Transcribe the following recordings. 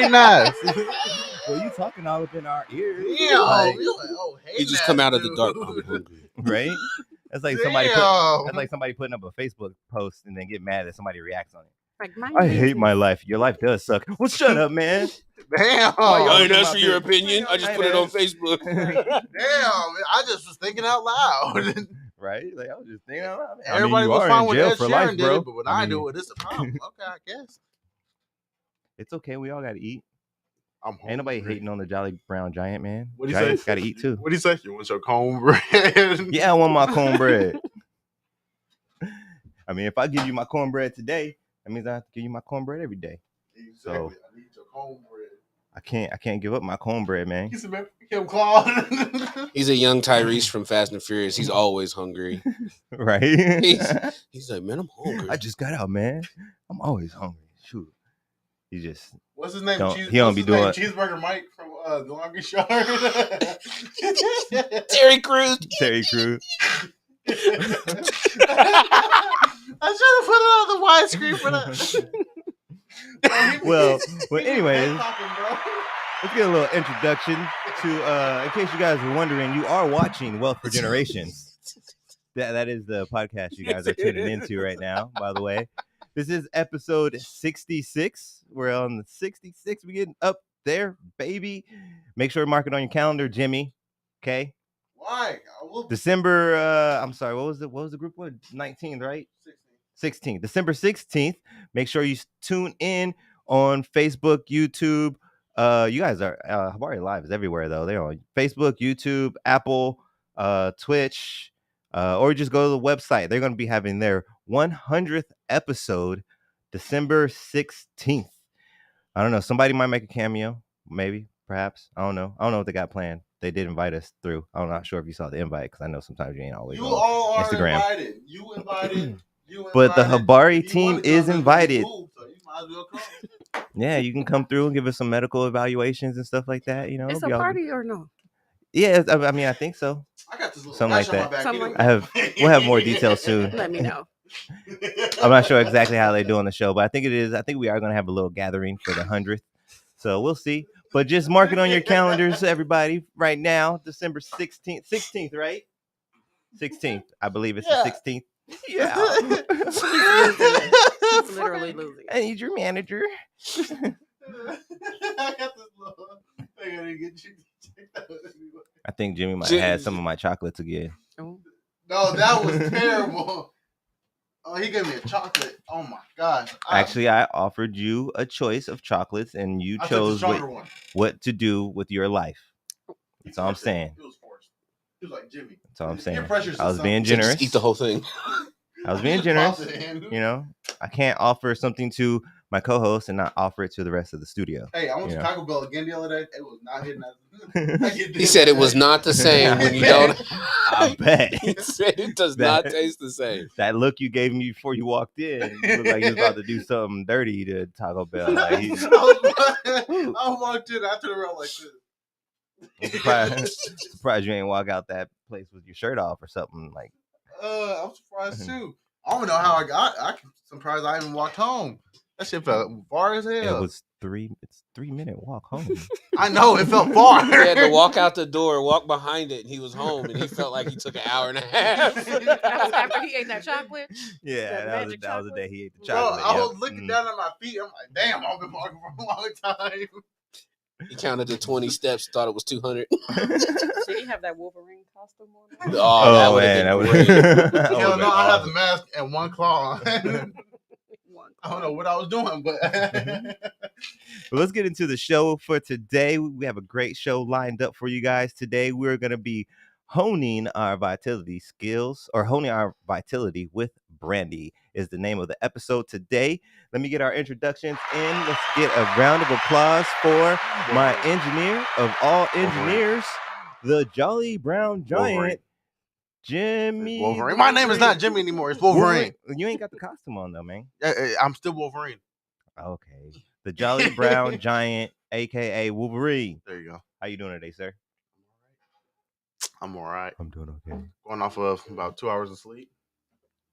hating ass. Well, you talking all up in our ears. Damn, Like, you like, oh, hating He just ass, come out of the dude. dark. I'm hungry. right? That's like somebody putting up a Facebook post and then get mad that somebody reacts on it. Like, I hate my life. Your life does suck. Well, shut up, man. Damn. Why y'all I in ain't my asked for your business? opinion. I just Hey, put it man. on Facebook. Damn, I just was thinking out loud. Right? Like I was just thinking out loud. Everybody you was are fine in with jail Ed for Sheeran life, did bro. it, but when I do it, it's a problem. Okay, I guess. It's okay. We all got to eat. I'm hungry. Ain't nobody hating on the Jolly Brown Giant, man. What'd he say? Giants got to eat too. What do you say? You want your cornbread? Yeah, I want my cornbread. I mean, if I give you my cornbread today, that means I have to give you my cornbread every day. Exactly. So I need your cornbread. I can't give up my cornbread, man. He's a Kim Claude. He's a young Tyrese from Fast and Furious. He's always hungry. Right? He's like, man, I'm hungry. I just got out, man. I'm always hungry. Shoot. He just What's his name? he don't be doing Cheeseburger Mike from The Longest Yard. Terry Crews. Terry Crews. I should have put it on the widescreen for that. Well, anyways, let's get a little introduction to, in case you guys were wondering, you are watching Wealth for Generations. That is the podcast you guys are tuning into right now, by the way. This is episode 66. We're on the 66. We're getting up there, baby. Make sure to mark it on your calendar, Jimmy. Okay? Why? December, I'm sorry, what was the group one? 19th, right? 16th. December 16th. Make sure you tune in on Facebook, YouTube. You guys are Habari Live is everywhere though. They're on Facebook, YouTube, Apple, Twitch, or just go to the website. They're going to be having their 100th episode December 16th. I don't know. Somebody might make a cameo, maybe, perhaps. I don't know what they got planned. They did invite us through. I'm not sure if you saw the invite because I know sometimes you ain't always you on all are Instagram. Invited. You invited. But the Habari team is invited. Cool, so you might as well come. Yeah, you can come through and give us some medical evaluations and stuff like that. You know, it's a party or no? Yeah, I mean, I think so. I got this little Something like that. Back We'll have more details soon. Let me know. I'm not sure exactly how they do on the show, but I think we are going to have a little gathering for the 100th. So we'll see. But just mark it on your calendars, everybody, right now, December 16th, right? 16th. I believe it's the 16th. Yeah. He's literally losing. I need your manager. I got this little thing I didn't get you. I think Jimmy might have had some of my chocolates again. Oh. No, that was terrible. Oh, he gave me a chocolate. Oh my gosh. Actually, I offered you a choice of chocolates, and you chose what to do with your life. That's all I'm saying. It was forced. He was like, Jimmy. That's all I'm saying. I was being generous. Just eat the whole thing. I was being generous. You know, I can't offer something to my co-host and not offer it to the rest of the studio. Hey, I went to Taco Bell again the other day. It was not hitting that. He said it was not the same when you don't. I bet. He said it does not taste the same. That look you gave me before you walked in, you looked like you was about to do something dirty to Taco Bell. Like I walked in, I turned around like this. I'm surprised you ain't walk out that place with your shirt off or something like. I'm surprised too. I don't know how I'm surprised I even walked home. That shit felt far as hell. It's 3-minute walk home. I know, it felt far. He had to walk out the door, walk behind it, and he was home, and he felt like he took an hour and a half. That was after he ate that chocolate. Yeah, that was the day he ate the Bro, chocolate. I was looking down at my feet. I'm like, damn, I've been walking for a long time. He counted the 20 steps, thought it was 200. Did he have that Wolverine costume on? That would have been great. Hell no, I had the mask and one claw. I don't know what I was doing, but Well, let's get into the show for today. We have a great show lined up for you guys today. We're going to be honing our vitality skills, or honing our vitality with Brandy is the name of the episode today. Let me get our introductions in. Let's get a round of applause for my engineer of all engineers, the Jolly Brown Giant, Wolverine. Jimmy. Wolverine. My name is not Jimmy anymore. It's Wolverine. You ain't got the costume on though, man. I'm still Wolverine. Okay. The Jolly Brown Giant, a.k.a. Wolverine. There you go. How you doing today, sir? I'm all right. I'm doing okay. Going off of about 2 hours of sleep.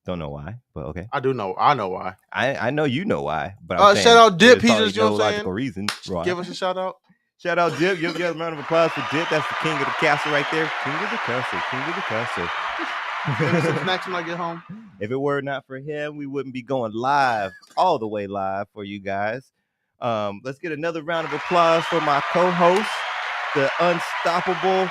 Don't know why, but okay. I do know. I know why. I know you know why, but I'm saying Shout out Dip. there's He probably just, you know no what I'm logical saying? reason. Why. Give us a shout out. Shout out Dip. Give a round of applause for Dip. That's the king of the castle right there. King of the castle. King of the castle. Give me some snacks when I get home. If it were not for him, we wouldn't be going live, all the way live for you guys. Let's get another round of applause for my co-host, the unstoppable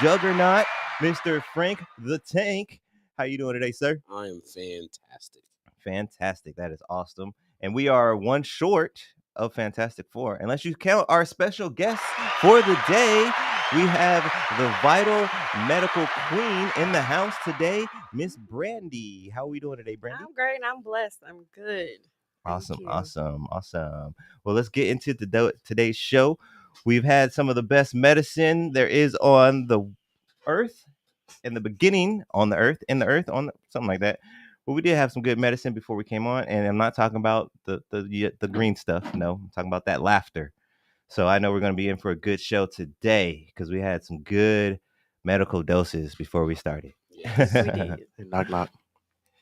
juggernaut, Mr. Frank the Tank. How you doing today, sir? I am fantastic. Fantastic. That is awesome. And we are one short of Fantastic Four. Unless you count our special guest for the day, we have the vital medical queen in the house today, Miss Brandy. How are we doing today, Brandy? I'm great. I'm blessed. I'm good. Awesome, you. awesome, awesome. Well, let's get into today's show. We've had some of the best medicine there is on the earth, in the beginning, on the earth, in the earth, on something like that. But we did have some good medicine before we came on, and I'm not talking about the green stuff. No, I'm talking about that laughter. So I know we're going to be in for a good show today because we had some good medical doses before we started. Yes. We did. Knock knock.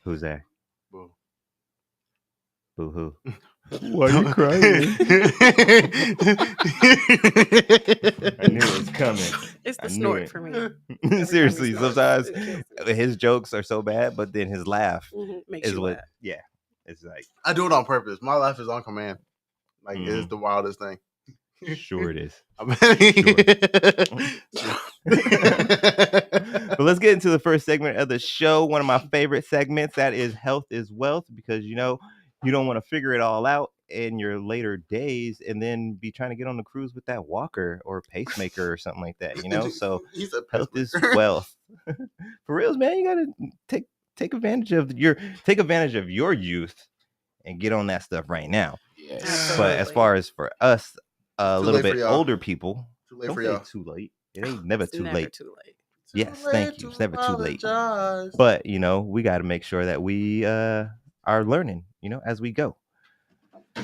Who's there? Boo. Boo hoo. Why are you crying? I knew it was coming. It's I the knew snort it. for me. Every time Seriously, he snorts, sometimes it kills me. his jokes are so bad, but then his laugh Makes is you what. laugh. Yeah, it's like I do it on purpose. My laugh is on command. Like it is Mhm. the wildest thing. sure it is. But But let's get into the first segment of the show. One of my favorite segments, that is health is wealth, because you don't want to figure it all out in your later days and then be trying to get on the cruise with that walker or pacemaker or something like that. So He's a health is pacemaker. wealth. For reals, man. You gotta take advantage of your youth and get on that stuff right now. Yes. But as far as for us, a Too little late for bit y'all. older people, Too late don't for say y'all. too late. It ain't never It's too never late. too late. Yes, Too thank late you. to It's never too late. apologize. But we got to make sure that we are learning, as we go.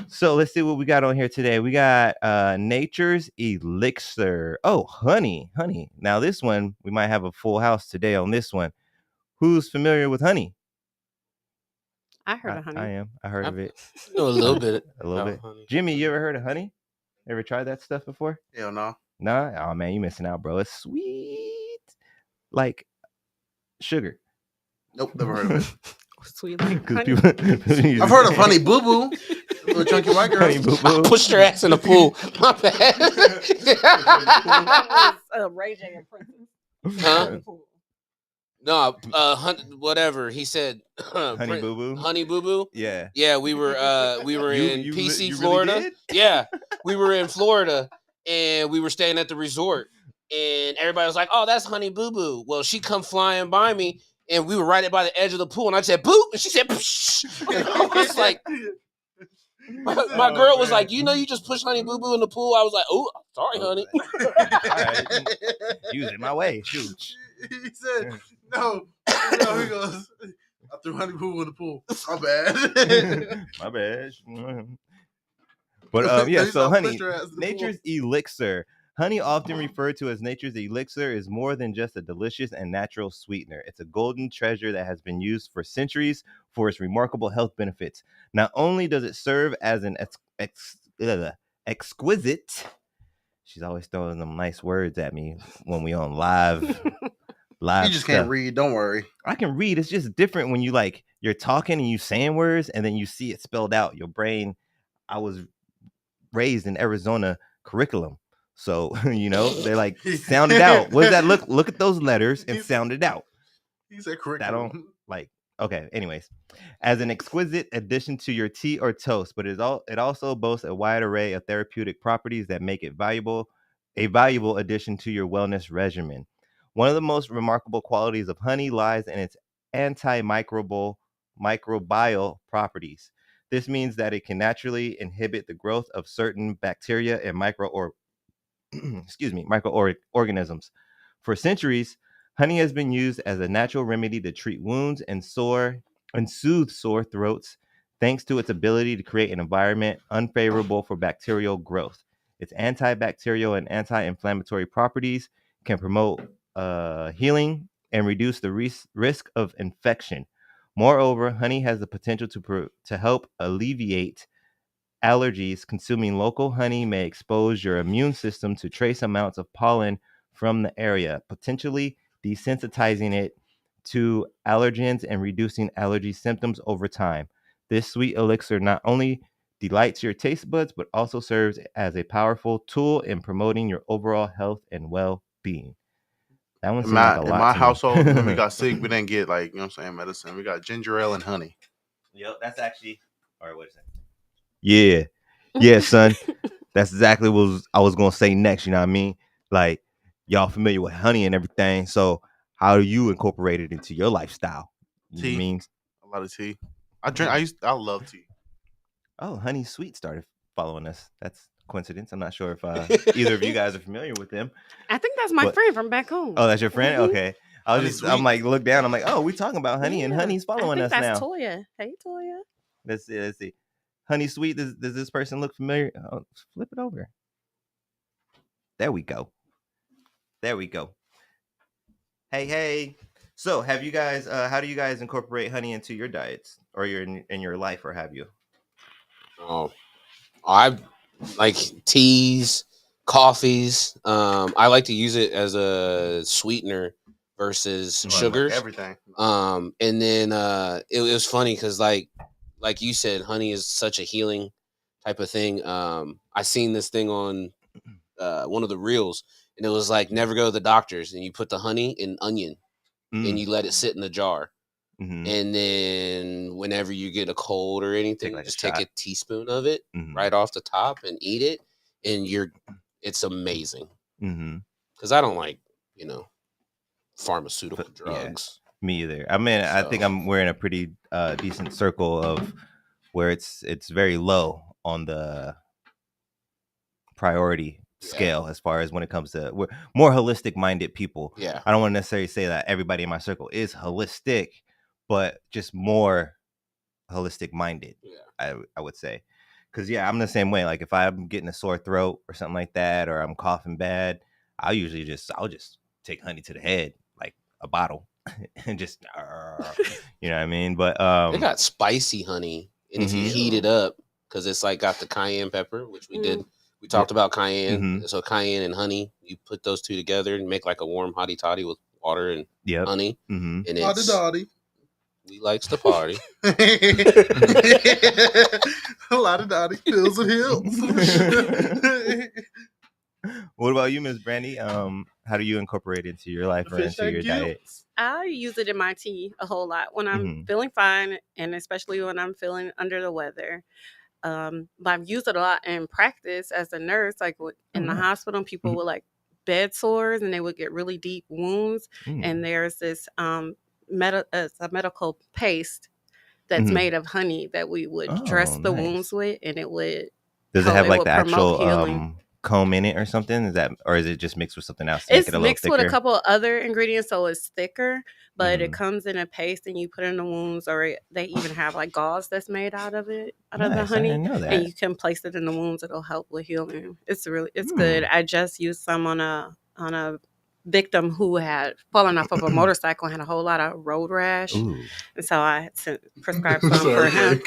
So let's see what we got on here today. We got Nature's Elixir. Oh, honey. Now this one, we might have a full house today on this one. Who's familiar with honey? I heard of honey. I am. I heard of it. know a little bit. A little about bit. honey. Jimmy, you ever heard of honey? Ever tried that stuff before? Hell no. Nah? Oh man, you missing out, bro. It's sweet. Like sugar. Nope, never heard of it. Sweet like 'Cause honey. people- I've heard of Honey Boo Boo. Little chunky white girl. Honey Boo I Boo. pushed her ass in the pool. My bad. That was Ray J and Princess. Huh? No, whatever. He said Honey Boo Boo. Honey Boo Boo. Yeah. Yeah, we were in You PC, really Florida. did? Yeah, we were in Florida, and we were staying at the resort, and everybody was like, "Oh, that's Honey Boo Boo." Well, she come flying by me, and we were right by the edge of the pool, and I said, "Boo!" and she said, "Psh." And I was like, my girl was like, "You just pushed Honey Boo Boo in the pool." I was like, "Oh, sorry, honey." Use it my way. Shoot. He said, no, he goes, I threw Honey Boo Boo in the pool. My bad. My bad. But yeah, so honey, Nature's nature's elixir. Honey, often referred to as nature's elixir, is more than just a delicious and natural sweetener. It's a golden treasure that has been used for centuries for its remarkable health benefits. Not only does it serve as an exquisite, she's always throwing them nice words at me when we on live. You just can't read. Don't worry. I can read. It's just different when you're talking and you saying words and then you see it spelled out. Your brain. I was raised in Arizona curriculum, so they're like sound it out. What does that look? Look at those letters and sound it out. He said curriculum. Okay. Anyways, as an exquisite addition to your tea or toast, but it also boasts a wide array of therapeutic properties that make it a valuable addition to your wellness regimen. One of the most remarkable qualities of honey lies in its microbial properties. This means that it can naturally inhibit the growth of certain bacteria and microorganisms. For centuries, honey has been used as a natural remedy to treat wounds and soothe sore throats, thanks to its ability to create an environment unfavorable for bacterial growth. Its antibacterial and anti-inflammatory properties can promote healing and reduce the risk of infection. Moreover, honey has the potential to help alleviate allergies. Consuming local honey may expose your immune system to trace amounts of pollen from the area, potentially desensitizing it to allergens and reducing allergy symptoms over time. This sweet elixir not only delights your taste buds, but also serves as a powerful tool in promoting your overall health and well-being. That one In seemed like a my, in lot my to me. household, when we got sick, we didn't get like, you know what I'm saying, medicine. We got ginger ale and honey. Yep, that's actually. All right, wait a second. Yeah, yeah, son. That's exactly what I was gonna say next. You know what I mean? Like, y'all familiar with honey and everything. So, how do you incorporate it into your lifestyle? You know what I Tea. mean? A lot of tea. I love tea. Oh, Honey Sweet started following us. That's coincidence. I'm not sure if either of you guys are familiar with them. I think that's my But- friend from back home. Oh, that's your friend? Mhm. Okay. Honey I'm Sweet. like, look down. I'm like, oh, we talking about honey, and Yeah. Honey's following I us think that's now. Toya. Hey, Toya. Let's see. Let's see. Honey Sweet. Does this person look familiar? Oh, flip it over. There we go. There we go. Hey. So, have you guys? How do you guys incorporate honey into your diets or in your life, or have you? Oh, I like teas, coffees. I like to use it as a sweetener versus Right, sugars. Everything. And then it was funny because like you said, honey is such a healing type of thing. I seen this thing on one of the reels, and it was like never go to the doctors, and you put the honey in onion, and you let it sit in the jar. Mm-hmm. And then whenever you get a cold or anything, like a just take shot. a teaspoon of it Mm-hmm. right off the top and eat it, and it's amazing. Mm-hmm. Because I don't like pharmaceutical Yeah. drugs. Me either. I mean, I think we're in a pretty decent circle of where it's very low on the priority scale as far as when it comes to we're more holistic minded people. Yeah. I don't want to necessarily say that everybody in my circle is holistic, but just more holistic minded. Yeah. I would say, because I'm the same way. Like if I'm getting a sore throat or something like that, or I'm coughing bad, I'll just take honey to the head, like a bottle, and just you know what I mean. But They got spicy honey, and if you heat it up, because it's like got the cayenne pepper, which we did. We talked about cayenne. Mm-hmm. So cayenne and honey, you put those two together and make like a warm hottie toddy with water and honey. Mm-hmm. And it's we likes to party. A lot of dotty hills and hills. What about you, Miss Brandy? How do you incorporate it into your life or Fish into and your diet? gills. I use it in my tea a whole lot when I'm feeling fine, and especially when I'm feeling under the weather. But I've used it a lot in practice as a nurse, like in the hospital, people with like bed sores, and they would get really deep wounds. And there's this it's a medical paste that's made of honey that we would dress the wounds with, and it would. Does it have like the actual healing. comb in it or something? Or is it just mixed with something else? It's mixed with a couple other ingredients, so it's thicker, but it comes in a paste, and you put in the wounds, or they even have like gauze that's made out of it, out of the honey, and you can place it in the wounds. It'll help with healing. It's good. I just used some on a victim who had fallen off of a motorcycle and had a whole lot of road rash. Ooh. And so I prescribed some for him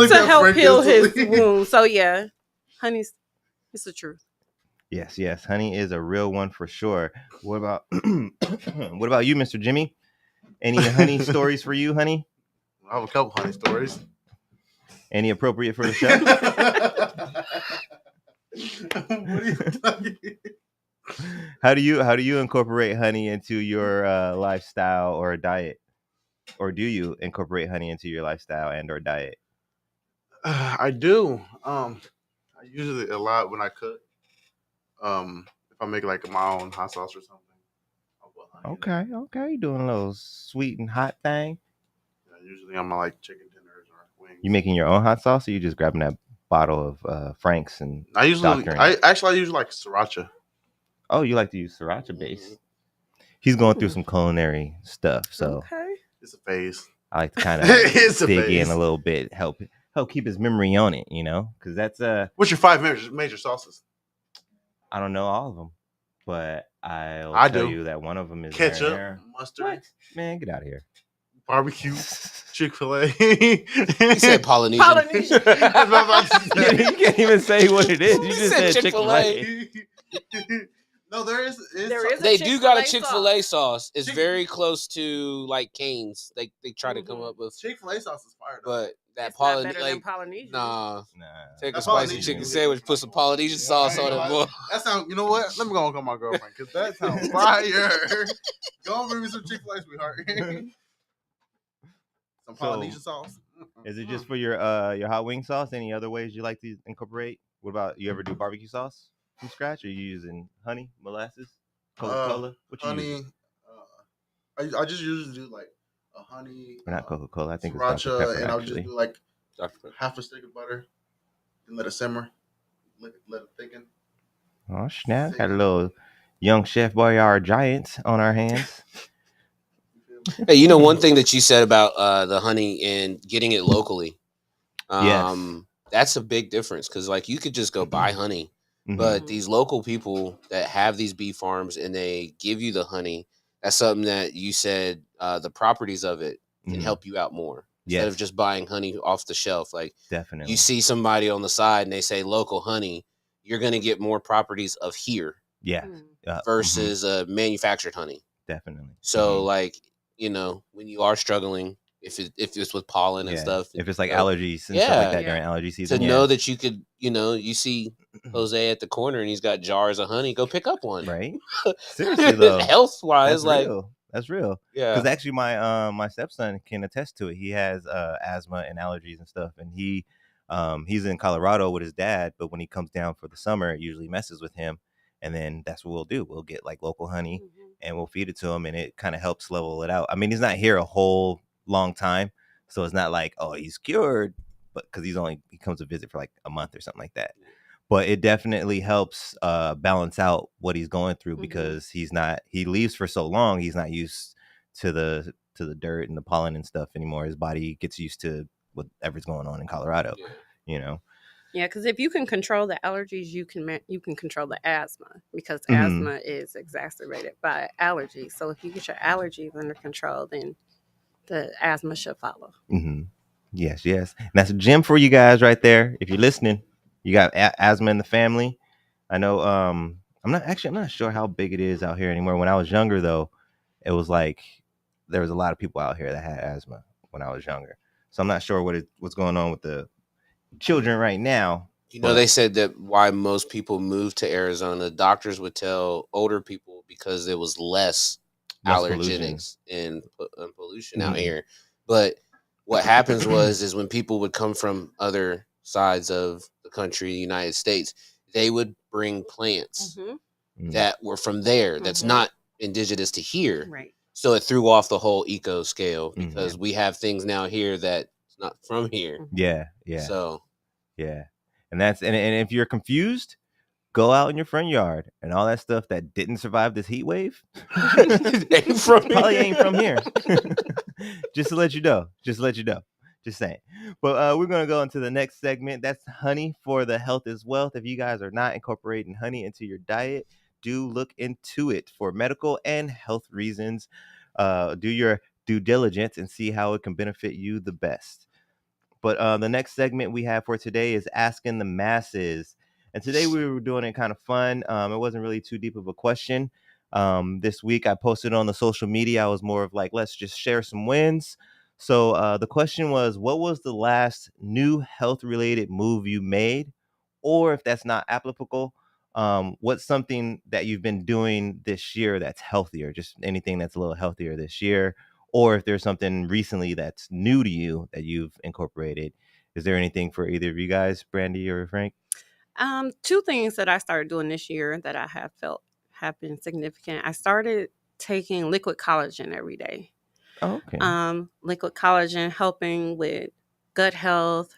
to help heal his wounds. So yeah, honey's it's the truth. Yes, honey is a real one for sure. What about you, Mr. Jimmy? Any honey stories for you, honey? I have a couple honey stories. Any appropriate for the show? What are you talking? How do you incorporate honey into your lifestyle or diet, or do you incorporate honey into your lifestyle and or diet? I do. I use it a lot when I cook. If I make like my own hot sauce or something, I'll put honey in it. Okay, doing a little sweet and hot thing. Yeah, usually I'm like chicken dinners or wings. You making your own hot sauce, or you just grabbing that bottle of Frank's and I usually use like sriracha. Oh, you like to use sriracha base. He's going through some culinary stuff, so it's a phase. I like to kind of dig in a little bit, help keep his memory on it, because that's What's your 5 major sauces? I don't know all of them, but I'll tell you that one of them is ketchup, marinara. mustard. What? Man, get out of here. barbecue, Chick-fil-A. He said Polynesian. Polynesian. That's what I'm about to say. You can't even say what it is. You He just said said Chick-fil-A. Chick-fil-A. No, there is. There is a They do got a Chick-fil-A Chick-fil-A sauce. It's Chick- very close to like Cane's. They try to come up with, Chick-fil-A sauce is fire, though. but that It's not better than Polynesian, Polynesian. nah. Nah. Take a That spicy Polynesian chicken is sandwich, put some Polynesian sauce on it, boy. That sounds. You know what? Let me go and call my girlfriend because that sounds fire. Go and bring me some Chick-fil-A, sweetheart. Some Polynesian sauce. Is it just for your hot wing sauce? Any other ways you like to incorporate? What about you ever do barbecue sauce from scratch? Or you using honey, molasses, Coca-Cola? What you honey? use? I just usually do like a honey. Or not Coca-Cola. I think it's Dr. Sriracha, Pepper, and I'll just actually. do like Dr. Pepper. half a stick of butter and let it simmer. Let it thicken. Oh snap! Got a little young Chef Boyardee giant on our hands. Hey, you know one thing that you said about the honey and getting it locally. Yes. That's a big difference because like you could just go buy honey, Mhm. but these local people that have these bee farms and they give you the honey, that's something that you said the properties of it can Mhm. help you out more instead of Yes. just buying honey off the shelf. Like Definitely. you see somebody on the side and they say local honey, you're gonna get more properties of here Yeah. versus manufactured honey. Definitely. So like, you know, when you are struggling, if it's with pollen and stuff, if it's like you know, allergies and stuff like that Yeah. during allergy season, to know that you could, you know, you see Jose at the corner and he's got jars of honey, go pick up one. right? Seriously though, Health wise, that's like real. That's real. yeah, Because actually, my stepson can attest to it. He has asthma and allergies and stuff, and he's in Colorado with his dad. But when he comes down for the summer, it usually messes with him, and then that's what we'll do. We'll get like local honey, and we'll feed it to him, and it kind of helps level it out. I mean, he's not here a whole long time, so it's not like he's cured, but because he comes to visit for like a month or something like that. But it definitely helps balance out what he's going through because he leaves for so long, he's not used to the dirt and the pollen and stuff anymore. His body gets used to whatever's going on in Colorado, you know. Yeah, because if you can control the allergies, you can control the asthma because Mhm. asthma is exacerbated by allergies. So if you get your allergies under control, then the asthma should follow. Yes. And that's a gem for you guys right there. If you're listening, you got asthma in the family. I know. I'm not sure how big it is out here anymore. When I was younger, though, it was like there was a lot of people out here that had asthma when I was younger. So I'm not sure what's going on with the children right now. you know, they said that why most people move to Arizona, doctors would tell older people because there was less allergenics and pollution out here. But what happens is when people would come from other sides of the country, the United States, they would bring plants that were from there that's not indigenous to here. Right. So it threw off the whole eco scale because we have things now here that's not from here. Yeah. So yeah. And if you're confused, go out in your front yard and all that stuff that didn't survive this heat wave probably ain't from here. Just to let you know. Just saying. But we're going to go into the next segment. That's honey for the health is wealth. If you guys are not incorporating honey into your diet, do look into it for medical and health reasons. Do your due diligence and see how it can benefit you the best. But the next segment we have for today is Asking the Masses. And today we were doing it kind of fun. It wasn't really too deep of a question. This week I posted on the social media. I was more of like, let's just share some wins. So the question was, what was the last new health-related move you made? Or if that's not applicable, what's something that you've been doing this year that's healthier? Just anything that's a little healthier this year. Or if there's something recently that's new to you that you've incorporated. Is there anything for either of you guys, Brandy or Frank? Two things that I started doing this year that I have felt have been significant. I started taking liquid collagen every day. Oh, okay. Liquid collagen helping with gut health,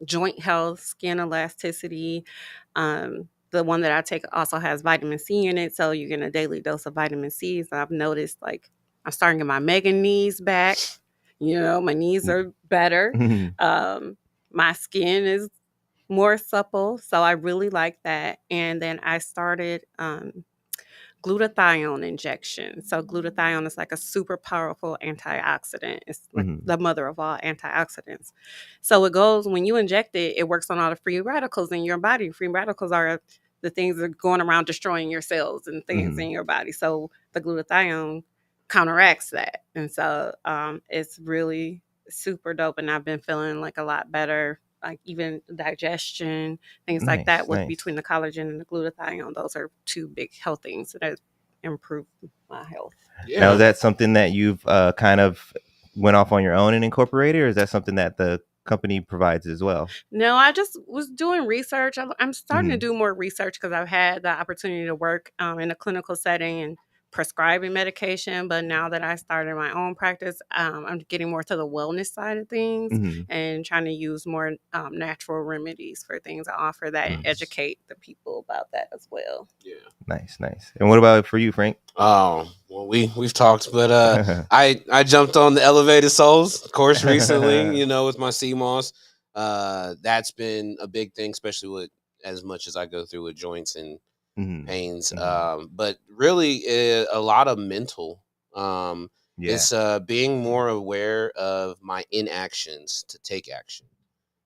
joint health, skin elasticity. The one that I take also has vitamin C in it, so you're getting a daily dose of vitamin C. So I've noticed like I'm starting to get my mega knees back. You know, my knees are better. My skin is more supple, so I really like that. And then I started glutathione injection. So glutathione is like a super powerful antioxidant. It's like the mother of all antioxidants. So it goes, when you inject it, it works on all the free radicals in your body. Free radicals are the things that are going around destroying your cells and things in your body. So the glutathione counteracts that. And so it's really super dope. And I've been feeling like a lot better, like even digestion, things like that with between the collagen and the glutathione. Those are two big health things that have improved my health. Yeah. Now, is that something that you've kind of went off on your own and incorporated, or is that something that the company provides as well? No, I just was doing research. I'm starting to do more research because I've had the opportunity to work in a clinical setting and prescribing medication. But now that I started my own practice, I'm getting more to the wellness side of things and trying to use more natural remedies for things. I offer that and educate the people about that as well. Yeah. Nice. And what about for you, Frank? Oh, well, we've talked, but I jumped on the Elevated Souls course recently, with my CMOS. That's been a big thing, especially with as much as I go through with joints and pains. But really a lot of mental. It's being more aware of my inactions to take action.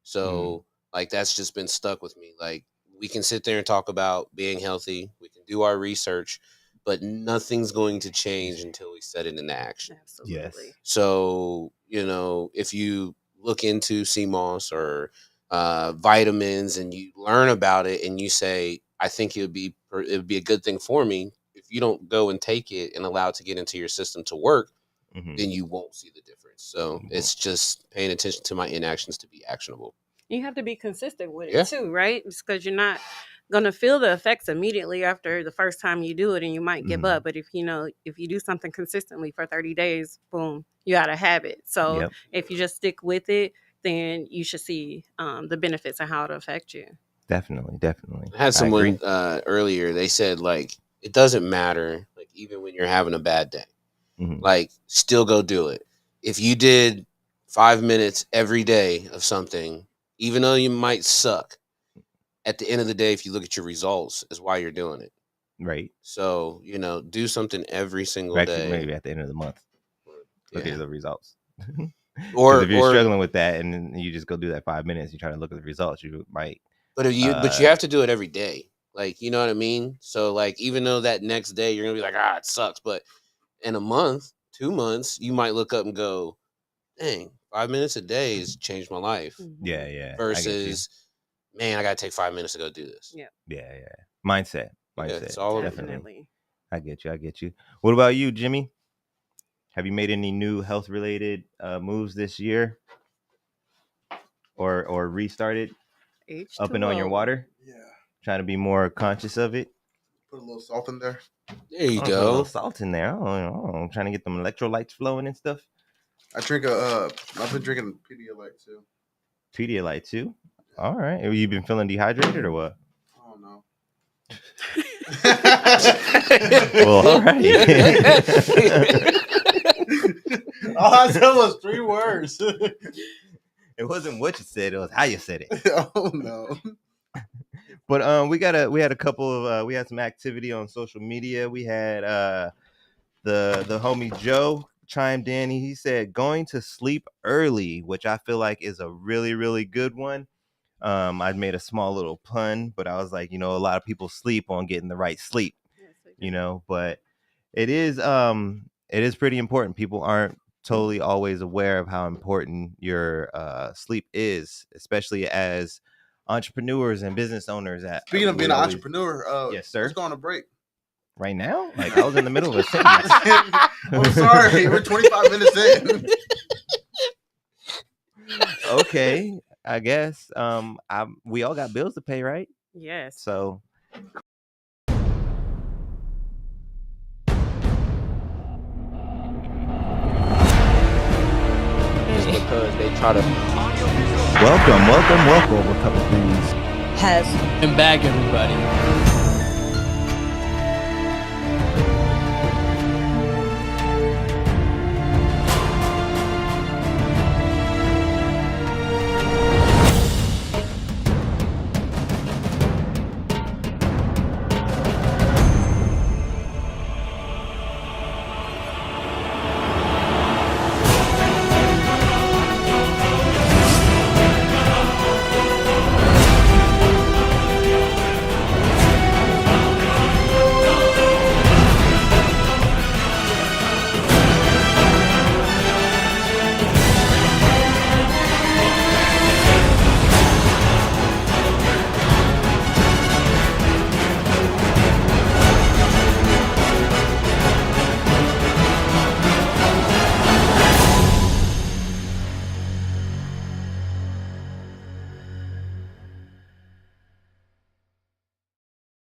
So like that's just been stuck with me. Like we can sit there and talk about being healthy. We can do our research, but nothing's going to change until we set it into action. Absolutely. Yes. So, if you look into CMOS or vitamins and you learn about it and you say, I think it would be a good thing for me. If you don't go and take it and allow it to get into your system to work, then you won't see the difference. So it's just paying attention to my inactions to be actionable. You have to be consistent with it too, right? Because you're not going to feel the effects immediately after the first time you do it, and you might give up. But if you do something consistently for 30 days, boom, you got a habit. So if you just stick with it, then you should see the benefits and how it'll affect you. Definitely. I had someone earlier, they said, like, it doesn't matter, like, even when you're having a bad day, like, still go do it. If you did 5 minutes every day of something, even though you might suck, at the end of the day, if you look at your results, is why you're doing it. Right. So, do something every single day. Maybe at the end of the month, look at the results. Or if you're struggling with that and you just go do that 5 minutes, you try to look at the results, you might. But you have to do it every day. Like, you know what I mean? So, like, even though that next day you're going to be like, it sucks. But in a month, 2 months, you might look up and go, dang, 5 minutes a day has changed my life. Yeah. Versus, man, I got to take 5 minutes to go do this. Yeah. Mindset. It's all definitely. I get you. What about you, Jimmy? Have you made any new health related moves this year? Or restarted H2O. up and on your water? Yeah. Trying to be more conscious of it? Put a little salt in there. There you Put a go. little salt in there. I'm trying to get them electrolytes flowing and stuff. I drink I've been drinking Pedialyte too. Pedialyte too? All right. Have you been feeling dehydrated or what? Oh no. Well, all right. All I said was 3 words. It wasn't what you said; it was how you said it. Oh no. But we had a couple of we had some activity on social media. We had the homie Joe chimed in. He said going to sleep early, which I feel like is a really, really good one. I made a small little pun, but I was like, a lot of people sleep on getting the right sleep, but it is pretty important. People aren't totally always aware of how important your sleep is, especially as entrepreneurs and business owners. Speaking of being an entrepreneur, yes, sir. Let's go on a break. Right now? Like I was in the middle of a sentence. I'm sorry. We're 25 minutes in. Okay, I guess. We all got bills to pay, right? Yes. So Because they try to welcome. A couple things. Has and back everybody.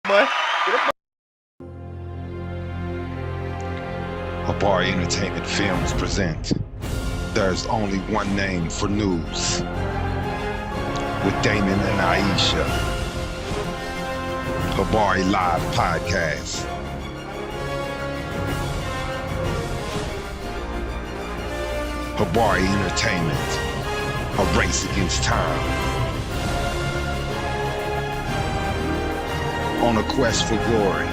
boy. Habari Entertainment Films present There's Only One Name for News with Damon and Iesha. Habari Live Podcast. Habari Entertainment, a race against time. On a quest for glory.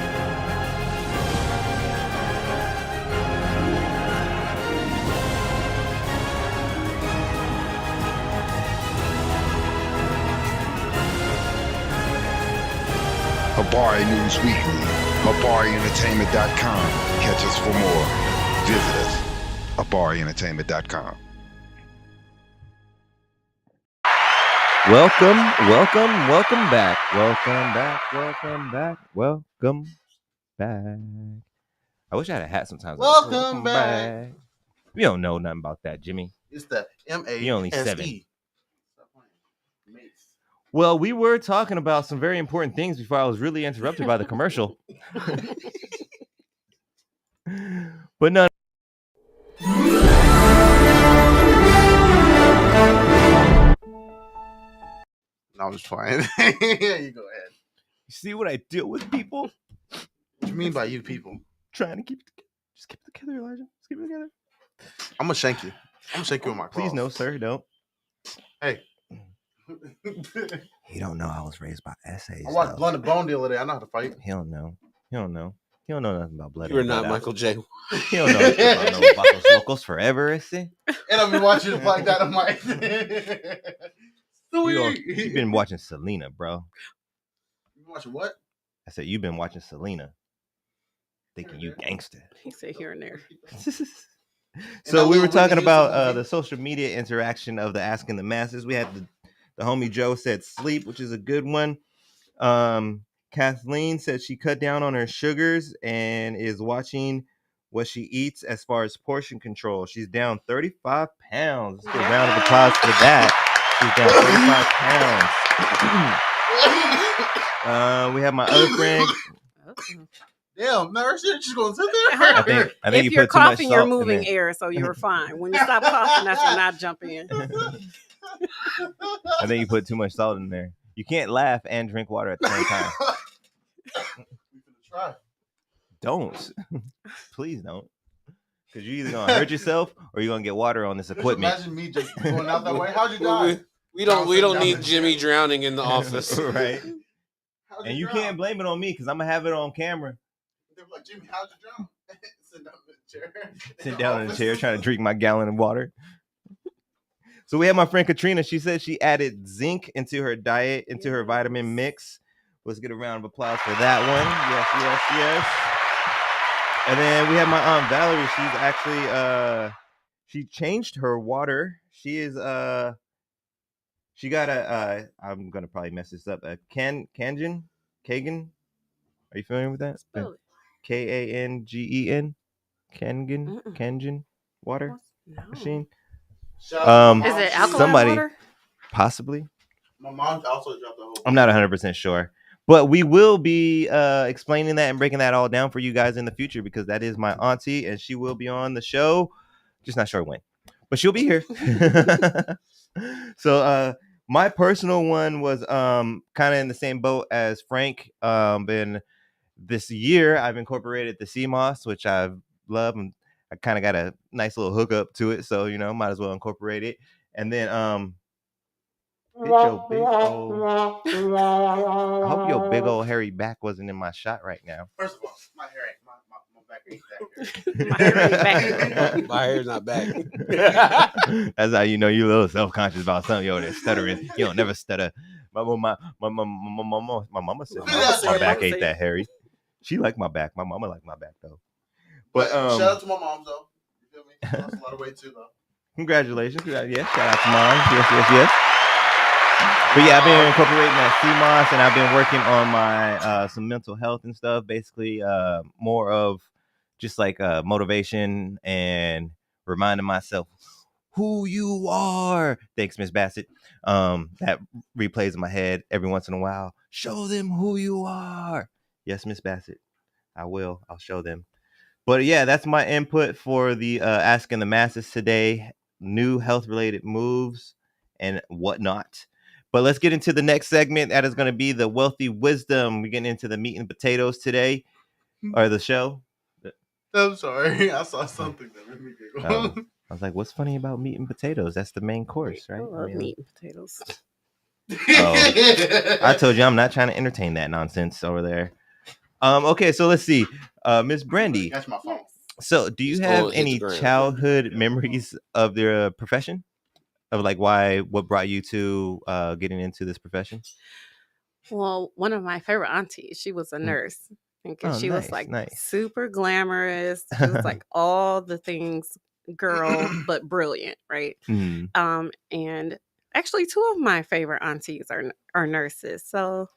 Habari News Weekly, HabariEntertainment.com. Catch us for more. Visit us, HabariEntertainment.com. Welcome back. I wish I had a hat sometimes. Welcome back. We don't know nothing about that, Jimmy. It's the He only 7. MASE. Well, we were talking about some very important things before I was really interrupted by the commercial. But no. No, I'm just playing. Yeah, you go ahead. You see what I deal with, people? What you mean by you people? Trying to keep it together. Just keep it together, Elijah. Just keep it together. I'm gonna shank you. I'm gonna shank you with my claws. Please, no, sir. Don't. Hey. He don't know I was raised by essays. I watched Blood and Bone the other day. I know how to fight. He don't know. He don't know nothing about blood. You are not Michael J. He don't know about no Bacos Locos forever, is he? And I've been watching it like that. I'm like, You've been watching Selena, bro. You watching what? I said you've been watching Selena, thinking you gangster. He said here and there. So we were talking about the social media interaction of the Asking the Masses. We had the homie Joe said sleep, which is a good one. Kathleen said she cut down on her sugars and is watching what she eats as far as portion control. She's down 35 pounds. Let's give a round of applause for that. She's down 35 pounds. We have my other friend. Damn, nurse, you're just gonna sit there. I think if you're coughing, you're moving air, so you're fine. When you stop coughing, that's when I jump in. I think you put too much salt in there. You can't laugh and drink water at the same time. Try. Don't. Please don't. Because you're either going to hurt yourself or you're going to get water on this equipment. Imagine me just going out that way. How'd you die? We don't need Jimmy drowning in the office. Right. And you can't blame it on me because I'm going to have it on camera. They're like, Jimmy, how'd you drown? Sit down in the chair. Sit down in the chair trying to drink my gallon of water. So we have my friend Katrina. She said she added zinc into her diet, into her vitamin mix. Let's get a round of applause for that one. Yes. And then we have my Aunt Valerie. She's actually she changed her water. She is she got a I'm gonna probably mess this up. A Kangen. Are you familiar with that? Kangen. Kangen water machine. Is it alkaline water? Possibly. My mom also dropped the whole. I'm not 100% sure, but we will be explaining that and breaking that all down for you guys in the future because that is my auntie and she will be on the show. Just not sure when, but she'll be here. So my personal one was kind of in the same boat as Frank. Been this year I've incorporated the sea moss, which I love, and I kind of got a nice little hookup to it, so might as well incorporate it. And then hit your big old. I hope your big old hairy back wasn't in my shot right now. First of all, my hair ain't my back ain't that hairy. My hair's not back. That's how you know you a little self-conscious about something. Yo, that stuttering. You don't never stutter. My mama said my back ain't that hairy. She liked my back. My mama liked my back though. But shout out to my mom though. You feel me? That's a lot of weight too though. Congratulations. Yes, shout out to mom. Yes. But yeah, I've been incorporating that CMOS and I've been working on my some mental health and stuff. Basically, more of just like motivation and reminding myself who you are. Thanks, Miss Bassett. That replays in my head every once in a while. Show them who you are. Yes, Miss Bassett. I will. I'll show them. But yeah, that's my input for the Asking the Masses today. New health related moves and whatnot. But let's get into the next segment. That is going to be the wealthy wisdom. We're getting into the meat and potatoes today, or the show. I'm sorry. I saw something that made me giggle. I was like, what's funny about meat and potatoes? That's the main course, right? I love meat and potatoes. I told you I'm not trying to entertain that nonsense over there. Okay, so let's see. Miss Brandy. Catch my phone. So, do you Just have go hit the any ground. childhood memories of your profession? Of like what brought you to getting into this profession? Well, one of my favorite aunties, she was a nurse. And Oh, she was nice, like nice. super glamorous. She was like all the things girl, but brilliant, right? Mhm. And actually two of my favorite aunties are nurses. So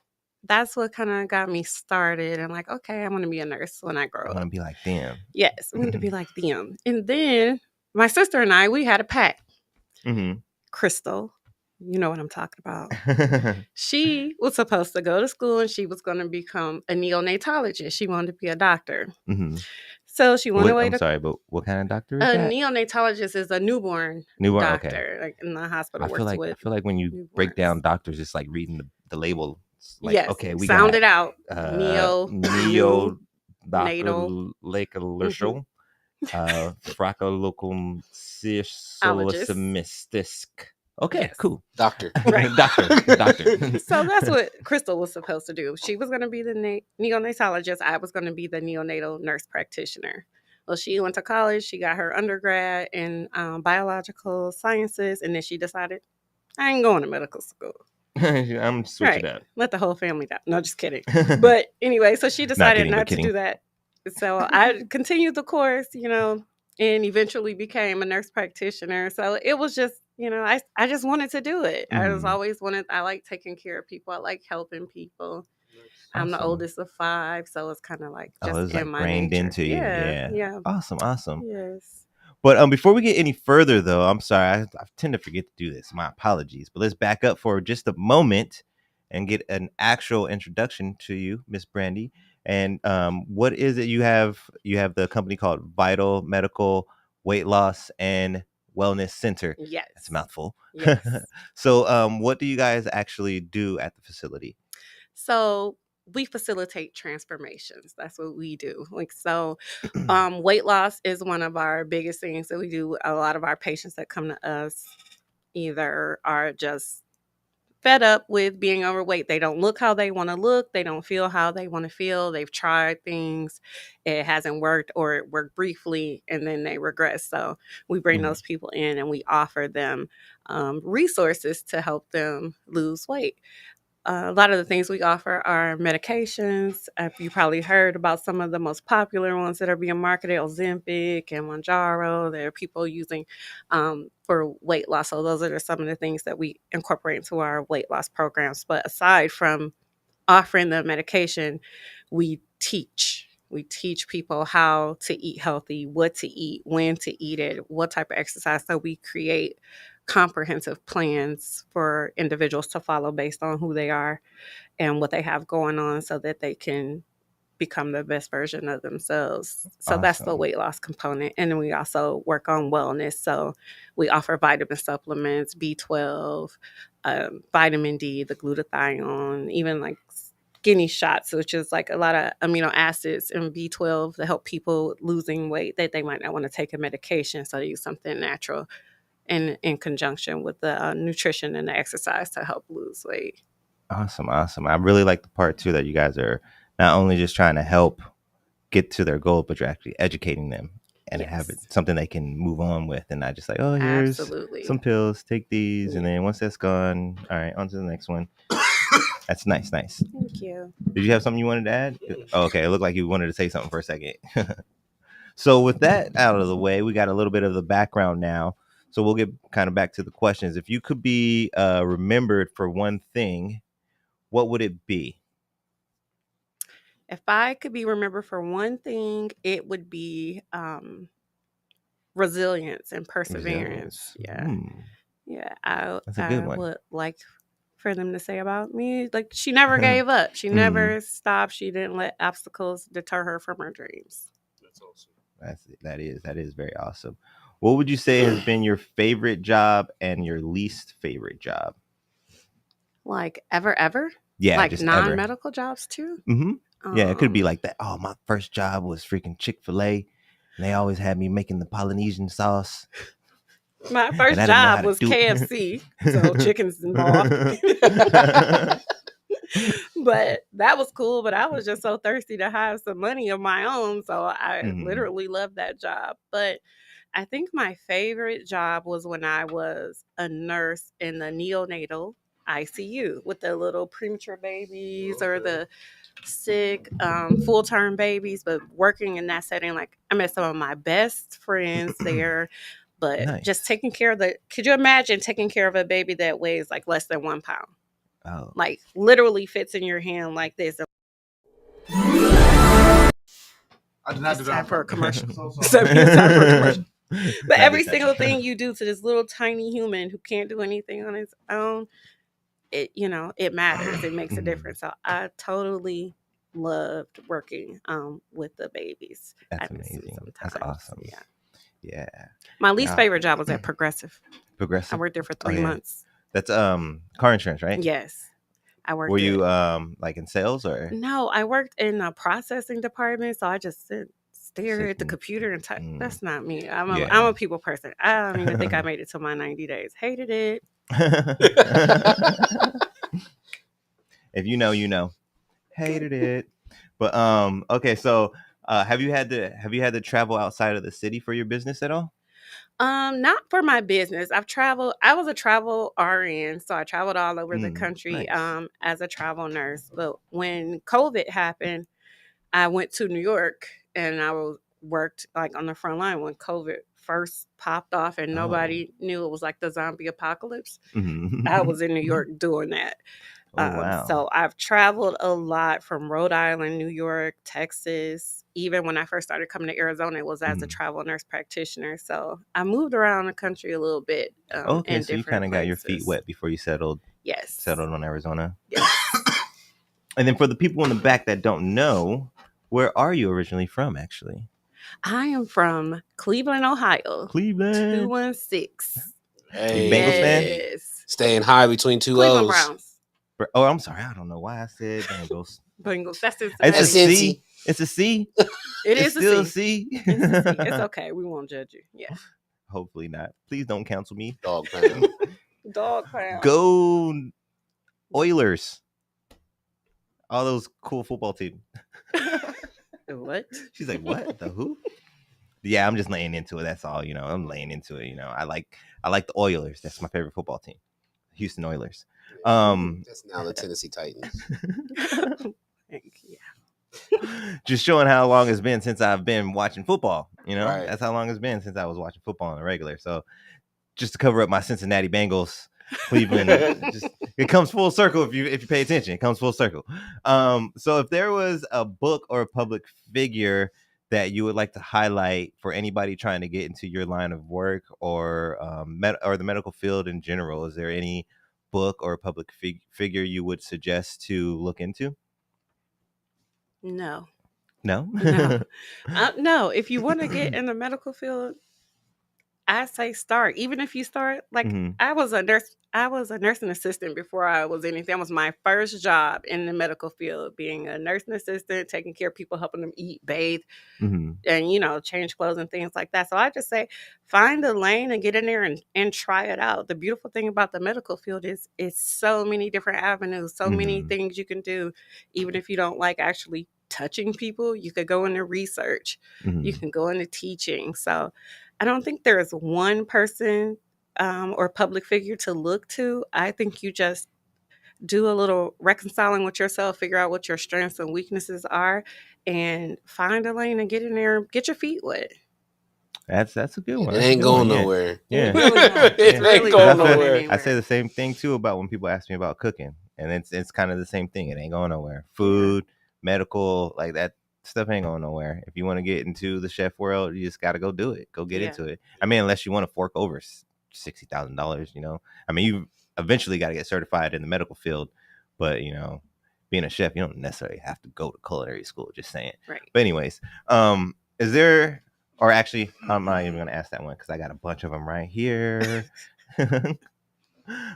that's what kind of got me started. And like, okay, I want to be a nurse when I grow I up. want to be like them. Yes, I wanted to be like them. And then my sister and I, we had a pact. Mhm. Crystal, you know what I'm talking about. She was supposed to go to school and she was going to become a neonatologist. She wanted to be a doctor. Mhm. So she went away I'm to. sorry, but what kind of doctor is A that? neonatologist is a newborn Okay. doctor, like in the hospital. I feel like when you break newborns. down doctors, it's like reading the label. It's like, Yes, okay, we sound got it out. neo Natal. lakealism, fracolokum Ologist. solicimistisk. Okay, Yes. cool. Doctor. Right. Doctor. So that's what Crystal was supposed to do. She was going to be the neonatologist. I was going to be the neonatal nurse practitioner. Well, she went to college. She got her undergrad in biological sciences, and then she decided, I ain't going to medical school. I'm switching up. Let the whole family down. No, just kidding. But anyway, so she decided not to do that. So I continued the course, and eventually became a nurse practitioner. So it was just, I just wanted to do it. I was always I like taking care of people. I like helping people. I'm the oldest of 5, so it's kind of like just it's in like my brained nature. into you. Yeah. Awesome. Yes. But before we get any further, though, I'm sorry, I tend to forget to do this. My apologies. But let's back up for just a moment and get an actual introduction to you, Miss Brandy. And what is it you have? You have the company called Vital Medical Weight Loss and Wellness Center. Yes. That's a mouthful. Yes. So what do you guys actually do at the facility? So we facilitate transformations. That's what we do. Weight loss is one of our biggest things that we do. A lot of our patients that come to us either are just fed up with being overweight. They don't look how they want to look. They don't feel how they want to feel. They've tried things. It hasn't worked, or it worked briefly and then they regress. So we bring those people in and we offer them resources to help them lose weight. A lot of the things we offer are medications. You probably heard about some of the most popular ones that are being marketed, Ozempic and Mounjaro. There are people using for weight loss. So those are some of the things that we incorporate into our weight loss programs. But aside from offering the medication, we teach. We teach people how to eat healthy, what to eat, when to eat it, what type of exercise. So we create comprehensive plans for individuals to follow based on who they are and what they have going on so that they can become the best version of themselves. So that's the weight loss component. And then we also work on wellness. So we offer vitamin supplements, B12, vitamin D, the glutathione, even like skinny shots, which is like a lot of amino acids and B12 to help people losing weight that they might not want to take a medication. So they use something natural in conjunction with the nutrition and the exercise to help lose weight. Awesome. I really like the part too that you guys are not only just trying to help get to their goal, but you're actually educating them and have it something they can move on with, and not just like, oh, here's some pills, take these, and then once that's gone, all right, on to the next one. That's nice. Thank you. Did you have something you wanted to add? Oh, okay, it looked like you wanted to say something for a second. So with that out of the way, we got a little bit of the background now. So we'll get kind of back to the questions. If you could be remembered for one thing, what would it be? If I could be remembered for one thing, it would be resilience and perseverance. Yeah. That's a good one. Would like for them to say about me. Like, she never gave up. She never stopped. She didn't let obstacles deter her from her dreams. That's awesome. That is very awesome. What would you say has been your favorite job and your least favorite job? Like, ever? Yeah, like just non-medical jobs too. Yeah, it could be like that. Oh, my first job was freaking Chick-fil-A, and they always had me making the Polynesian sauce. My first job was KFC, so chicken's involved. But that was cool. But I was just so thirsty to have some money of my own, so I literally loved that job. But I think my favorite job was when I was a nurse in the neonatal ICU with the little premature babies or the sick full-term babies. But working in that setting, like, I met some of my best friends there. But just taking care of could you imagine taking care of a baby that weighs like less than 1 pound? Oh. Like, literally fits in your hand like this. I did not do Time that for a commercial. So It's time for a commercial. But every single thing you do to this little tiny human who can't do anything on his own, it matters. It makes a difference. So I totally loved working with the babies. That's amazing. That's awesome. Yeah. My least favorite job was at Progressive. Progressive. I worked there for 3 months. That's car insurance, right? Yes. I worked. Were you like in sales or? No, I worked in a processing department, so I just stare at the computer and type. That's not me. I'm a people person. I don't even think I made it to my 90 days. Hated it. If you know, you know. Hated it. But okay, so have you had to travel outside of the city for your business at all? Not for my business. I've traveled. I was a travel RN, so I traveled all over the country as a travel nurse. But when COVID happened, I went to New York and I worked like on the front line when COVID first popped off and nobody knew it was like the zombie apocalypse. I was in New York doing that. Wow. So I've traveled a lot from Rhode Island, New York, Texas. Even when I first started coming to Arizona, it was as a travel nurse practitioner. So I moved around the country a little bit. Okay, so you kind of got your feet wet before you settled. Yes. Settled on Arizona. Yes. And then for the people in the back that don't know, where are you originally from, actually? I am from Cleveland, Ohio. Cleveland. 216. Hey. Bengals fan? Yes. Staying high between two Cleveland O's. Browns. Oh, I'm sorry. I don't know why I said Bengals. Bengals. That's It's a C. It's a C. It is still a C. C. It's a C. It's okay. We won't judge you. Yeah. Hopefully not. Please don't cancel me. Dog pound. Dog pound. Go Oilers. All those cool football teams. What? She's like, what? The who? Yeah, I'm just laying into it. That's all. I'm laying into it. I like the Oilers. That's my favorite football team. Houston Oilers. That's now the Tennessee Titans. Yeah. Just showing how long it's been since I've been watching football. Right. That's how long it's been since I was watching football on the regular. So just to cover up my Cincinnati Bengals, Cleveland, it comes full circle if you pay attention. It comes full circle. So if there was a book or a public figure that you would like to highlight for anybody trying to get into your line of work or or the medical field in general, is there any book or public figure you would suggest to look into? No. No? No. If you want to get in the medical field, I say start. Even if you start, like, I was a nurse. I was a nursing assistant before I was anything. That was my first job in the medical field, being a nursing assistant, taking care of people, helping them eat, bathe, and, change clothes and things like that. So I just say, find a lane and get in there and try it out. The beautiful thing about the medical field is it's so many different avenues, so many things you can do. Even if you don't like actually touching people, you could go into research. You can go into teaching. So I don't think there's one person or public figure to look to. I think you just do a little reconciling with yourself, figure out what your strengths and weaknesses are, and find a lane and get in there and get your feet wet. That's a good one. It ain't going nowhere. Yeah. It ain't going nowhere. I say the same thing too about when people ask me about cooking, and it's kind of the same thing. It ain't going nowhere. Food, medical, like that stuff ain't going nowhere. If you want to get into the chef world, you just got to go do it. Go get into it. I mean, unless you want to fork over $60,000, I mean, eventually got to get certified in the medical field. But being a chef, you don't necessarily have to go to culinary school. Just saying. Right. But anyways, is there? Or actually, I'm not even going to ask that one because I got a bunch of them right here.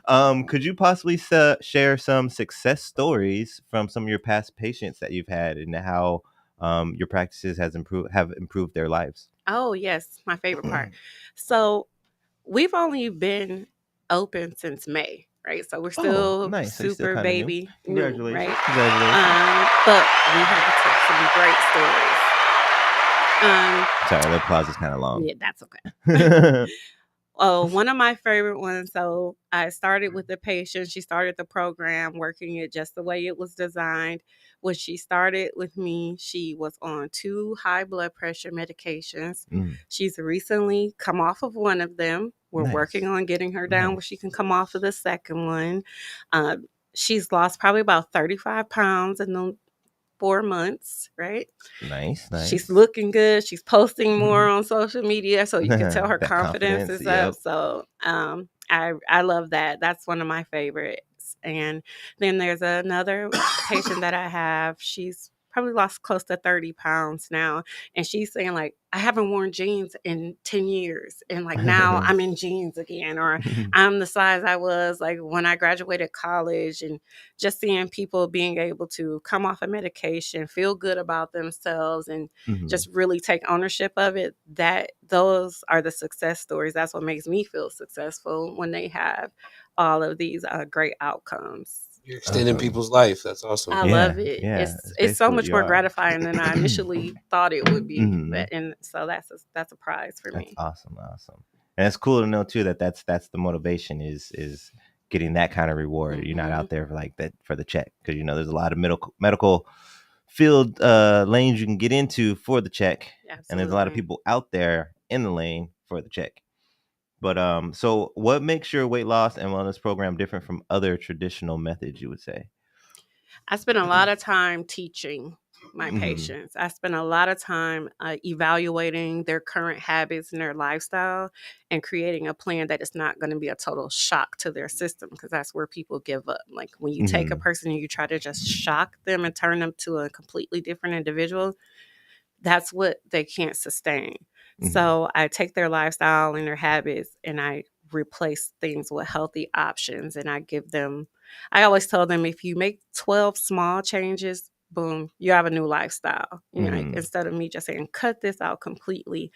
Could you possibly share some success stories from some of your past patients that you've had and how your practices have improved their lives? Oh, yes, my favorite part. So we've only been open since May, right? So we're still nice. So you're still super kinda new. baby new, Congratulations. right? Congratulations. But we have some great stories. Sorry, the applause is kind of long. Yeah, that's okay. Oh, one of my favorite ones. So I started with the patient. She started the program working it just the way it was designed. When she started with me, she was on 2 high blood pressure medications. She's recently come off of one of them. We're working on getting her down where she can come off of the second one. She's lost probably about 35 pounds in the 4 months, right? Nice. She's looking good. She's posting more on social media, so you can tell her That confidence is up. yep. So I love that. That's one of my favorites. And then there's another patient that I have. She's probably lost close to 30 pounds now. And she's saying, like, I haven't worn jeans in 10 years. And like now I'm in jeans again, or I'm the size I was like when I graduated college. And just seeing people being able to come off a medication, feel good about themselves, and just really take ownership of it, those are the success stories. That's what makes me feel successful when they have all of these great outcomes. You're extending people's life. That's awesome. I love it. Yeah, It's so basically what much you more are. gratifying than I initially thought it would be. And so that's a prize for me. Awesome. And it's cool to know too that that's the motivation is getting that kind of reward. You're not out there for like that for the check, because there's a lot of medical field lanes you can get into for the check. Absolutely. And there's a lot of people out there in the lane for the check. But so what makes your weight loss and wellness program different from other traditional methods, you would say? I spend a lot of time teaching my patients. I spend a lot of time evaluating their current habits and their lifestyle and creating a plan that is not going to be a total shock to their system, because that's where people give up. Like when you take a person and you try to just shock them and turn them to a completely different individual, that's what they can't sustain. So I take their lifestyle and their habits and I replace things with healthy options. And I always tell them, if you make 12 small changes, boom, you have a new lifestyle. Instead of me just saying, cut this out completely.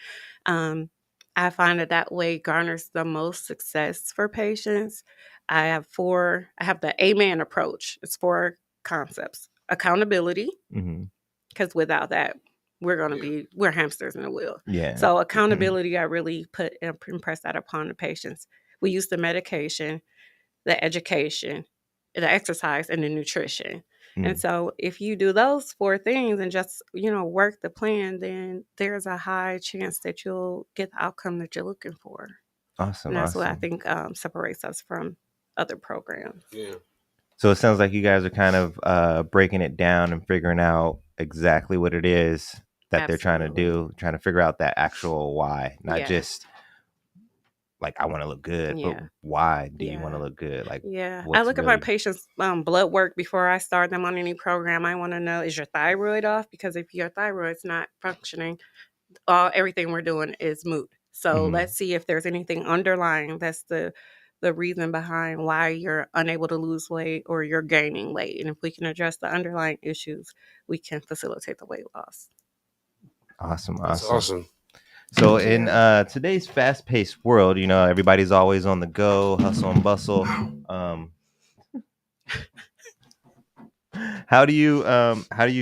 I find that way garners the most success for patients. I have the AMAN approach. It's 4 concepts: accountability, because without that, we're hamsters in a wheel. Yeah. So accountability, I really impress that upon the patients. We use the medication, the education, the exercise, and the nutrition. And so if you do those 4 things and just, work the plan, then there's a high chance that you'll get the outcome that you're looking for. Awesome. And that's what I think separates us from other programs. Yeah. So it sounds like you guys are kind of breaking it down and figuring out exactly what it is that they're trying to do, trying to figure out that actual why, not just like, I want to look good, but why do you want to look good? Like, I look at my patients' blood work before I start them on any program. I want to know, is your thyroid off? Because if your thyroid's not functioning, everything we're doing is moot. So let's see if there's anything underlying that's the reason behind why you're unable to lose weight or you're gaining weight. And if we can address the underlying issues, we can facilitate the weight loss. Awesome. That's awesome. So in today's fast-paced world, everybody's always on the go, hustle and bustle. How do you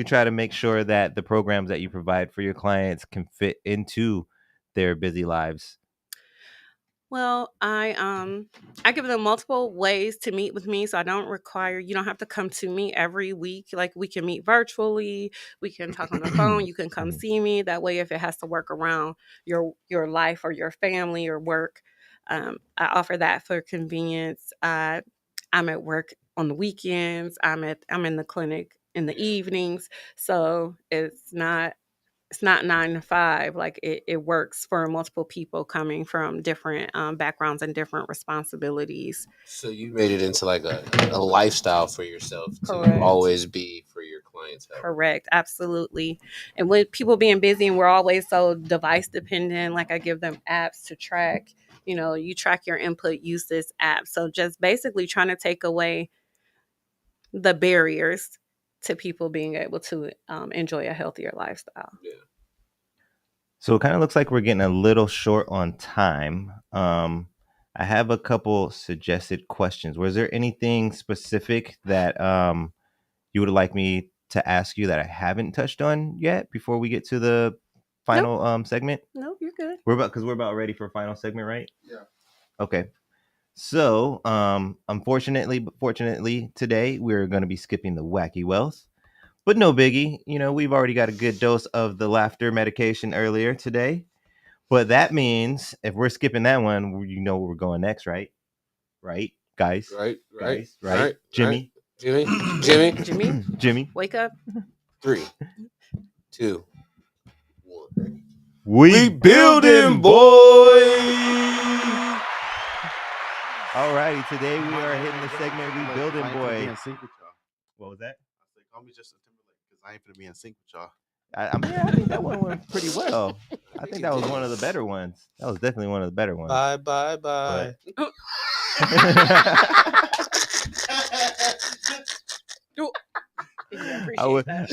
try to make sure that the programs that you provide for your clients can fit into their busy lives? Well, I give them multiple ways to meet with me, so you don't have to come to me every week. Like, we can meet virtually, we can talk on the phone, you can come see me. That way, if it has to work around your life or your family or work, I offer that for convenience. I'm at work on the weekends. I'm in the clinic in the evenings, so it's not it's not 9 to 5. Like it works for multiple people coming from different backgrounds and different responsibilities. So you made it into like a lifestyle for yourself to Correct. always be for your clientele. Correct, absolutely. And with people being busy and we're always so device dependent, like I give them apps to track. You track your input, use this app. So just basically trying to take away the barriers to people being able to enjoy a healthier lifestyle. Yeah. So it kind of looks like we're getting a little short on time. I have a couple suggested questions. Was there anything specific that you would like me to ask you that I haven't touched on yet before we get to the final segment? No, you're good. We're about ready for a final segment, right? Yeah. Okay. So, fortunately, today we're going to be skipping the wacky wealth, but no biggie. We've already got a good dose of the laughter medication earlier today, but that means if we're skipping that one, where we're going next, right? Right, guys? Right. Guys, right? Jimmy, Jimmy, wake up. 3, 2, 1. We building, boy. Alrighty, today we are hitting the segment We Building I ain't finna Boy. be in sync with y'all. What was that? I said, call me Justin Timberlake because I ain't finna be in sync with y'all. I think that one went pretty well. I think that was one of the better ones. That was definitely one of the better ones. Bye. But-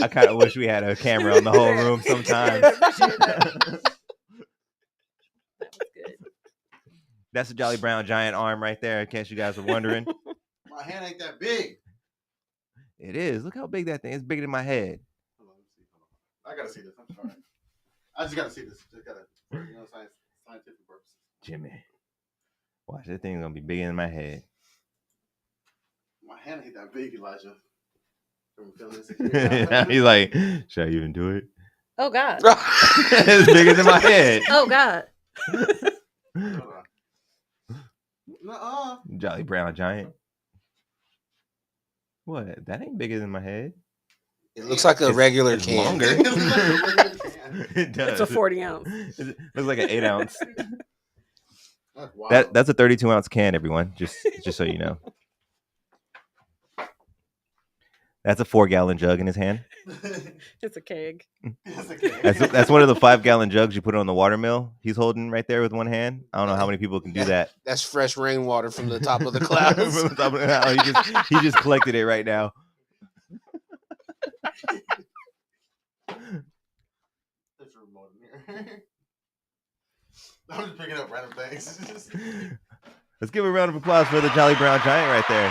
I kind of wish we had a camera on the whole room sometimes. That's a Jolly Brown giant arm right there, in case you guys were wondering. My hand ain't that big. It is. Look how big that thing is. Bigger than my head. Hold on, let me see. I gotta see this. I'm sorry. I just gotta see this. Just gotta, scientific purposes. Jimmy, watch, that thing's gonna be bigger than my head. My hand ain't that big, Elijah. I'm feeling this. He's like, should I even do it? Oh God. It's bigger than my head. Oh God. Hold on. Nuh-uh. Jolly Brown giant. What? That ain't bigger than my head. It looks like a regular it's can. longer. It looks like a regular can. It does. It's a 40 ounce. It looks like an 8 ounce. That's wild. That's a 32 ounce can, everyone. Just so you know. That's a 4-gallon jug in his hand. It's a keg. That's one of the 5-gallon jugs you put on the water mill. He's holding right there with one hand. I don't know how many people can do that. That's fresh rainwater from the top of the clouds. From the top of the- he just collected it right now. There's a remote in here. I'm just picking up random things. Let's give a round of applause for the Jolly Brown Giant right there.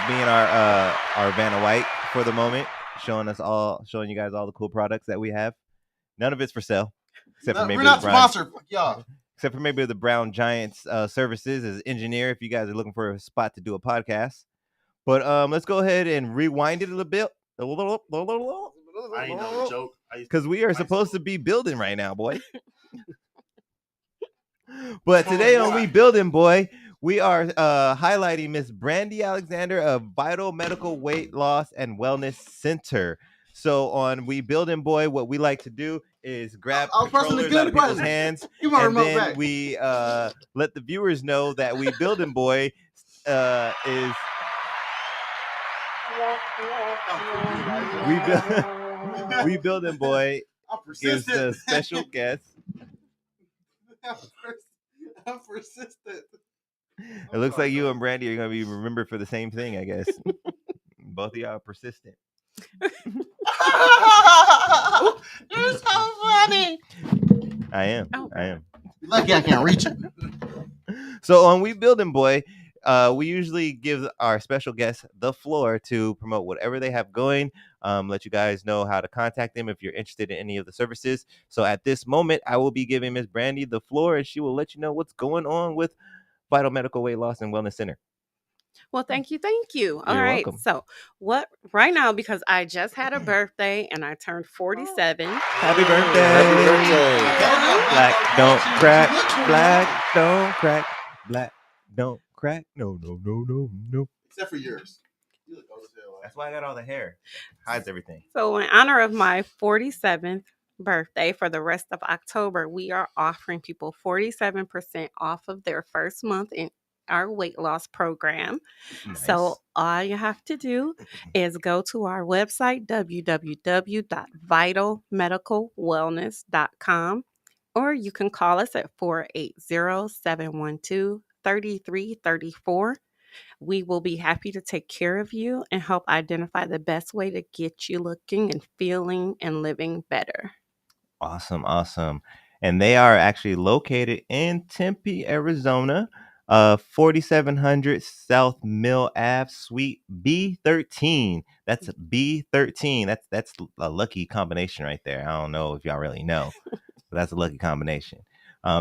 Being our Vanna White for the moment, showing you guys all the cool products that we have. None of it's for sale, except for maybe we're not the Brown, sponsored. Fuck y'all. except for maybe the Brown Giants services as engineer. If you guys are looking for a spot to do a podcast, but let's go ahead and rewind it a little bit. I ain't no joke. Because we are supposed to be building right now, boy. But today on We Building, boy, we are highlighting Miss Brandy Alexander of Vital Medical Weight Loss and Wellness Center. So on We Building, boy, what we like to do is grab controllers out of people's hands, and then we let the viewers know that We Building, boy is... We Building, boy is the special guest. I'm persistent. It looks like you and Brandy are going to be remembered for the same thing, I guess. Both of y'all are persistent. You're so funny. I am. Oh. I am. You're lucky I can't reach it. So on We Building, boy, we usually give our special guests the floor to promote whatever they have going. Let you guys know how to contact them if you're interested in any of the services. So at this moment, I will be giving Miss Brandy the floor, and she will let you know what's going on with Vital Medical Weight Loss and Wellness Center. Well, thank you. All You're right. welcome. So what right now, because I just had a birthday and I turned 47. Happy birthday. Happy birthday. Black don't crack. Black don't crack. Black don't crack. No. Except for yours. You look old as hell. That's why I got all the hair. Hides everything. So, in honor of my 47th birthday for the rest of October, we are offering people 47% off of their first month in our weight loss program. Nice. So, all you have to do is go to our website, www.vitalmedicalwellness.com, or you can call us at 480-712-3334. We will be happy to take care of you and help identify the best way to get you looking and feeling and living better. Awesome, awesome. And they are actually located in Tempe, Arizona, 4700 South Mill Ave, Suite B13. That's B13. That's a lucky combination right there. I don't know if y'all really know, but that's a lucky combination.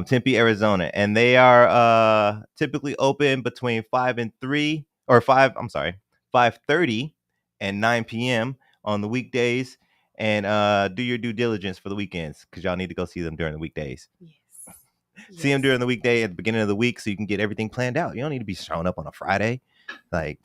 Tempe, Arizona, and they are typically open between 5:30 and 9 p.m. on the weekdays. And do your due diligence for the weekends, because y'all need to go see them during the weekdays. Yes. See them during the weekday at the beginning of the week so you can get everything planned out. You don't need to be showing up on a Friday. Like,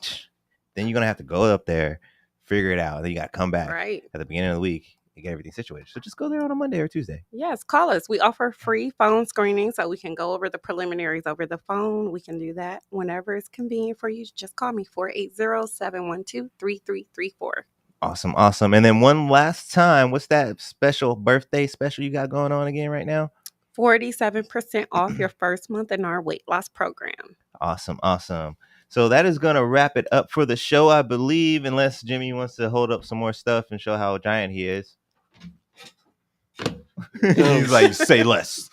then you're going to have to go up there, figure it out. Then you got to come back Right. at the beginning of the week and get everything situated. So just go there on a Monday or Tuesday. Yes, call us. We offer free phone screening so we can go over the preliminaries over the phone. We can do that whenever it's convenient for you. Just call me 480-712-3334. Awesome, awesome. And then one last time, what's that special birthday special you got going on again right now? 47% off your first month in our weight loss program. Awesome, awesome. So that is going to wrap it up for the show, I believe, unless Jimmy wants to hold up some more stuff and show how giant he is. He's like, say less.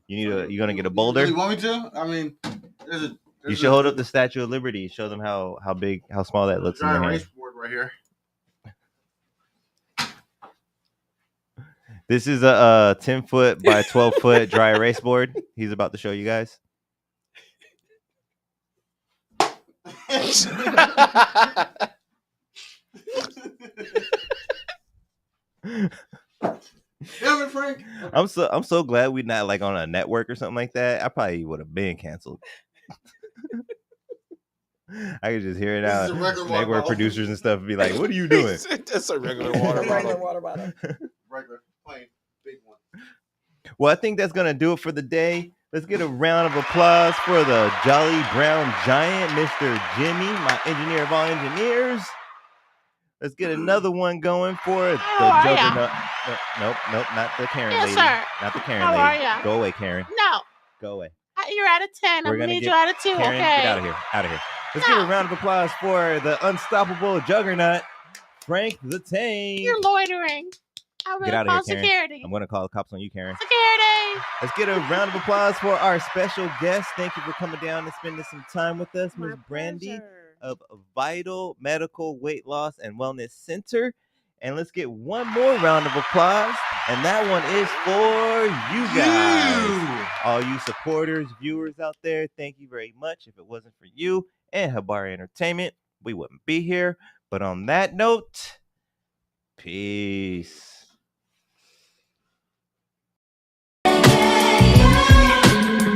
You're going to get a boulder? You really want me to? I mean, you should hold up the Statue of Liberty. Show them how small that looks in the hand. Race board right here. This is a 10-foot by 12-foot dry erase board. He's about to show you guys. Damn it, Frank. I'm so glad we're not like on a network or something like that. I probably would have been canceled. I could just hear it out. Network producers and stuff would be like, "What are you doing?" That's a regular water bottle. Regular, plain, big one. Well, I think that's gonna do it for the day. Let's get a round of applause for the Jolly Brown Giant, Mr. Jimmy, my engineer of all engineers. Let's get another one going for the Juggernaut. Nope, not the Karen lady. Sir. Not the Karen How lady. are ya? Go away, Karen. No, Go away. you're out of 10. I'm gonna need you out of 2. Karen, okay. get out of here. Out of here. Let's give a round of applause for the unstoppable Juggernaut, Frank the Tank. You're loitering. I'm Get gonna out of call here, Karen. security. I'm gonna call the cops on you, Karen. Security. Let's get a round of applause for our special guest. Thank you for coming down and spending some time with us, Ms. Brandy of Vital Medical Weight Loss and Wellness Center. And let's get one more round of applause. And that one is for you guys. All you supporters, viewers out there, thank you very much. If it wasn't for you and Habari Entertainment, we wouldn't be here. But on that note, peace.